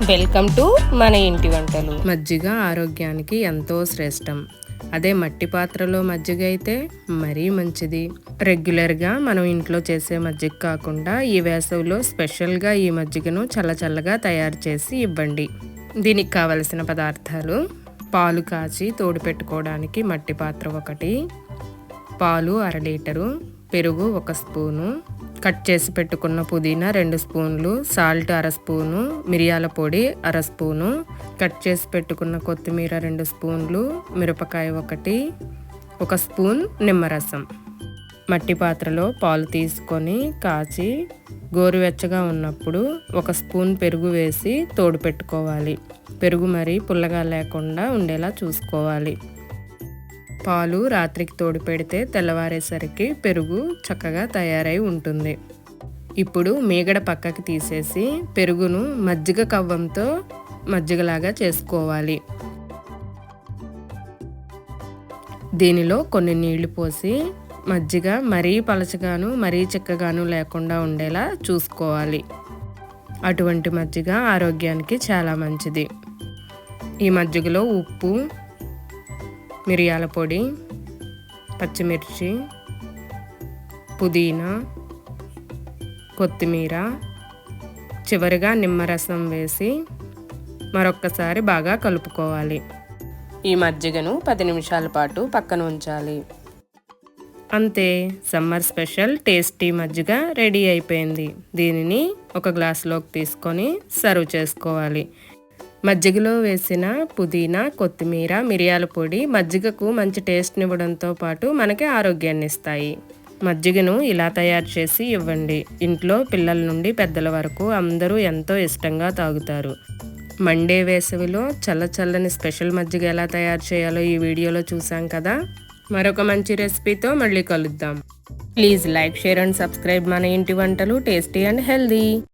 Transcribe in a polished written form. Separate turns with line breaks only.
Welcome to మన ఇంటి వంటలు.
మజ్జిగ ఆరోగ్యానికి ఎంతో శ్రేష్టం. అదే మట్టి పాత్రలో మజ్జిగ అయితే మరీ మంచిది. రెగ్యులర్గా మనం ఇంట్లో చేసే మజ్జిగ కాకుండా ఈ వేసవిలో స్పెషల్గా ఈ మజ్జిగను చల్లచల్లగా తయారు చేసి ఇవ్వండి. దీనికి కావలసిన పదార్థాలు: పాలు కాచి తోడు పెట్టుకోవడానికి మట్టి పాత్ర 1, పాలు 1/2 లీటరు, పెరుగు 1 స్పూను, కట్ చేసి పెట్టుకున్న పుదీనా 2 స్పూన్లు, సాల్ట్ 1/2 స్పూను, మిరియాల పొడి 1/2 స్పూను, కట్ చేసి పెట్టుకున్న కొత్తిమీర 2 స్పూన్లు, మిరపకాయ 1, 1 స్పూన్ నిమ్మరసం. మట్టి పాత్రలో పాలు తీసుకొని కాచి గోరువెచ్చగా ఉన్నప్పుడు 1 స్పూన్ పెరుగు వేసి తోడు పెట్టుకోవాలి. పెరుగు మరీ పుల్లగా లేకుండా ఉండేలా చూసుకోవాలి. పాలు రాత్రికి తోడు పెడితే తెల్లవారేసరికి పెరుగు చక్కగా తయారై ఉంటుంది. ఇప్పుడు మీగడ పక్కకి తీసేసి పెరుగును మజ్జిగ కవ్వంతో మజ్జిగలాగా చేసుకోవాలి. దీనిలో కొన్ని నీళ్లు పోసి మజ్జిగ మరీ పలచగాను మరీ చిక్కగాను లేకుండా ఉండేలా చూసుకోవాలి. అటువంటి మజ్జిగ ఆరోగ్యానికి చాలా మంచిది. ఈ మజ్జిగలో ఉప్పు, మిరియాల పొడి, పచ్చిమిర్చి, పుదీనా, కొత్తిమీర, చివరిగా నిమ్మరసం వేసి మరొక్కసారి బాగా కలుపుకోవాలి. ఈ మజ్జిగను 10 నిమిషాల పాటు పక్కన ఉంచాలి. అంతే, సమ్మర్ స్పెషల్ టేస్టీ మజ్జిగ రెడీ అయిపోయింది. దీనిని ఒక గ్లాసులోకి తీసుకొని సర్వ్ చేసుకోవాలి. మజ్జిగలో వేసిన పుదీనా, కొత్తిమీర, మిరియాల పొడి మజ్జిగకు మంచి టేస్ట్నివ్వడంతో పాటు మనకి ఆరోగ్యాన్ని ఇస్తాయి. మజ్జిగను ఇలా తయారు చేసి ఇవ్వండి. ఇంట్లో పిల్లల నుండి పెద్దల వరకు అందరూ ఎంతో ఇష్టంగా తాగుతారు. మండే వేసవిలో చల్లని స్పెషల్ మజ్జిగ ఎలా తయారు చేయాలో ఈ వీడియోలో చూసాం కదా. మరొక మంచి రెసిపీతో మళ్ళీ కలుద్దాం. Please like, share and subscribe మన ఇంటి వంటలు, టేస్టీ అండ్ హెల్దీ.